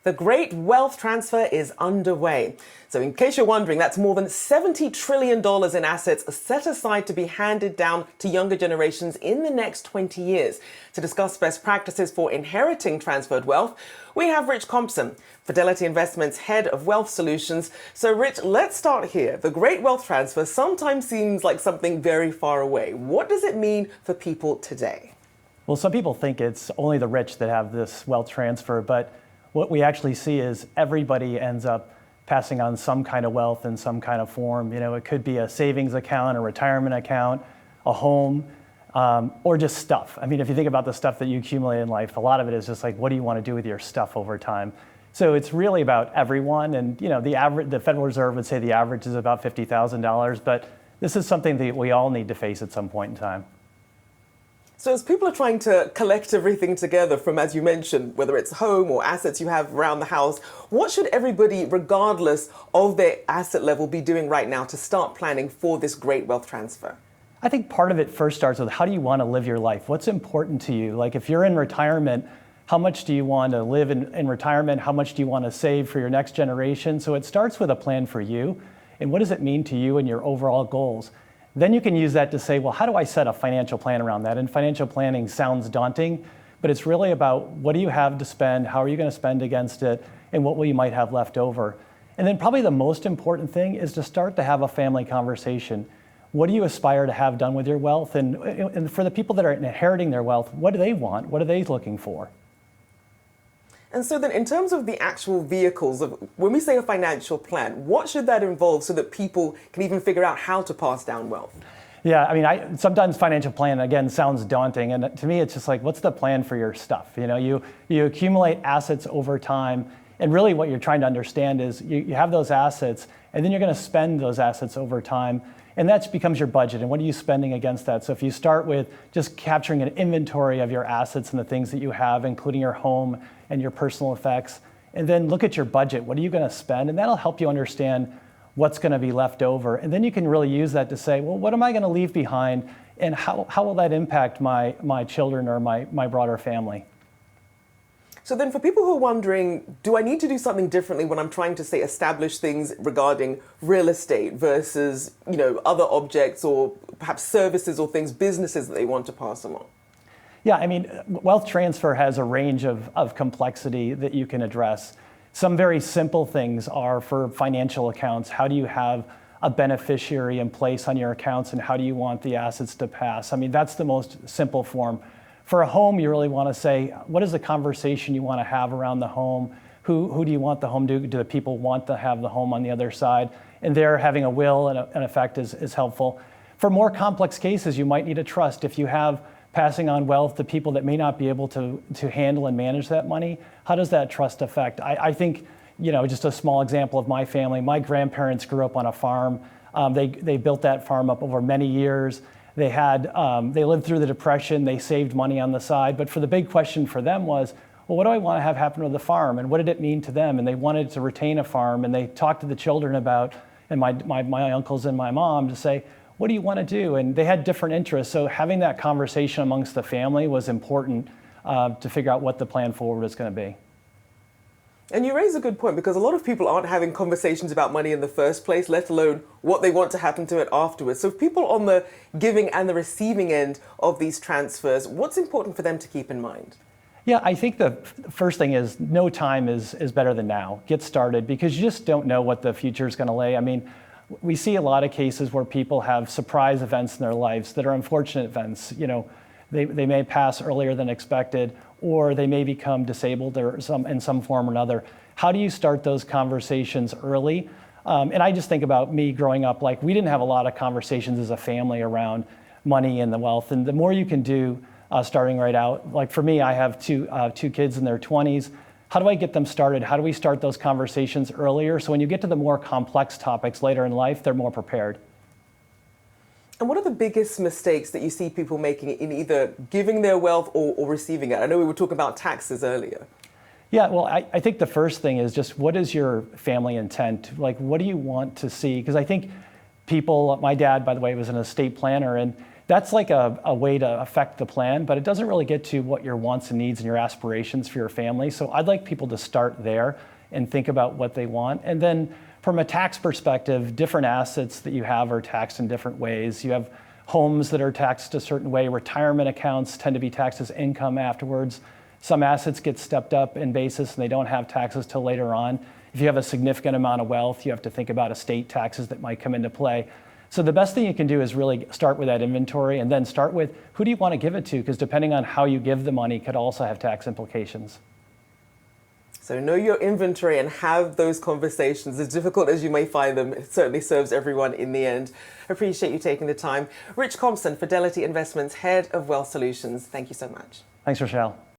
The great wealth transfer is underway. So in case you're wondering, that's more than $70 trillion in assets set aside to be handed down to younger generations in the next 20 years. To discuss best practices for inheriting transferred wealth, we have Rich Compson, Fidelity Investments Head of Wealth Solutions. So Rich, let's start here. The great wealth transfer sometimes seems like something very far away. What does it mean for people today? Well, some people think it's only the rich that have this wealth transfer, but what we actually see is everybody ends up passing on some kind of wealth in some kind of form. You know, it could be a savings account, a retirement account, a home, or just stuff. I mean, if you think about the stuff that you accumulate in life, a lot of it is just like, what do you want to do with your stuff over time? So it's really about everyone. And you know, the Federal Reserve would say the average is about $50,000, but this is something that we all need to face at some point in time. So as people are trying to collect everything together from, as you mentioned, whether it's home or assets you have around the house, what should everybody, regardless of their asset level, be doing right now to start planning for this great wealth transfer? I think part of it first starts with, how do you want to live your life? What's important to you? Like if you're in retirement, how much do you want to live in retirement? How much do you want to save for your next generation? So it starts with a plan for you. And what does it mean to you and your overall goals? Then you can use that to say, well, how do I set a financial plan around that? And financial planning sounds daunting, but it's really about, what do you have to spend? How are you going to spend against it? And what will you might have left over? And then probably the most important thing is to start to have a family conversation. What do you aspire to have done with your wealth? And for the people that are inheriting their wealth, what do they want? What are they looking for? And so then in terms of the actual vehicles, when we say a financial plan, what should that involve so that people can even figure out how to pass down wealth? Yeah, I mean, sometimes financial plan, again, sounds daunting. And to me, it's just like, what's the plan for your stuff? You know, you accumulate assets over time. And really what you're trying to understand is you have those assets, and then you're going to spend those assets over time. And that becomes your budget. And what are you spending against that? So if you start with just capturing an inventory of your assets and the things that you have, including your home and your personal effects, and then look at your budget. What are you going to spend? And that'll help you understand what's going to be left over. And then you can really use that to say, well, what am I going to leave behind? And how will that impact my children or my broader family? So then for people who are wondering, do I need to do something differently when I'm trying to, say, establish things regarding real estate versus, you know, other objects or perhaps services or things, businesses that they want to pass along? Yeah, I mean, wealth transfer has a range of complexity that you can address. Some very simple things are for financial accounts. How do you have a beneficiary in place on your accounts, and how do you want the assets to pass? I mean, that's the most simple form. For a home, you really want to say, what is the conversation you want to have around the home? Who do you want the home to? Do the people want to have the home on the other side? And there, having a will and an effect is helpful. For more complex cases, you might need a trust. If you have passing on wealth to people that may not be able to handle and manage that money, how does that trust affect? I think, you know, just a small example of my family, my grandparents grew up on a farm. They built that farm up over many years. They lived through the Depression. They saved money on the side. But for the big question for them was, well, what do I want to have happen with the farm? And what did it mean to them? And they wanted to retain a farm. And they talked to the children about, and my uncles and my mom, to say, what do you want to do? And they had different interests. So having that conversation amongst the family was important to figure out what the plan forward is going to be. And you raise a good point, because a lot of people aren't having conversations about money in the first place, let alone what they want to happen to it afterwards. So if people on the giving and the receiving end of these transfers, what's important for them to keep in mind? Yeah, I think the first thing is, no time is better than now. Get started, because you just don't know what the future is going to lay. I mean, we see a lot of cases where people have surprise events in their lives that are unfortunate events. You know, they may pass earlier than expected, or they may become disabled or in some form or another. How do you start those conversations early? And I just think about me growing up, like, we didn't have a lot of conversations as a family around money and the wealth. And the more you can do starting right out, like for me, I have two kids in their 20s. How do I get them started? How do we start those conversations earlier? So when you get to the more complex topics later in life, they're more prepared. And what are the biggest mistakes that you see people making in either giving their wealth or receiving it? I know we were talking about taxes earlier. Yeah, well, I think the first thing is just, what is your family intent? Like, what do you want to see? Because I think people, my dad, by the way, was an estate planner, and that's like a way to affect the plan, but it doesn't really get to what your wants and needs and your aspirations for your family. So I'd like people to start there and think about what they want. And then from a tax perspective, different assets that you have are taxed in different ways. You have homes that are taxed a certain way. Retirement accounts tend to be taxed as income afterwards. Some assets get stepped up in basis and they don't have taxes till later on. If you have a significant amount of wealth, you have to think about estate taxes that might come into play. So the best thing you can do is really start with that inventory and then start with who do you want to give it to? Because depending on how you give the money could also have tax implications. So know your inventory and have those conversations. As difficult as you may find them, it certainly serves everyone in the end. Appreciate you taking the time. Rich Compson, Fidelity Investments, Head of Wealth Solutions. Thank you so much. Thanks, Rachelle.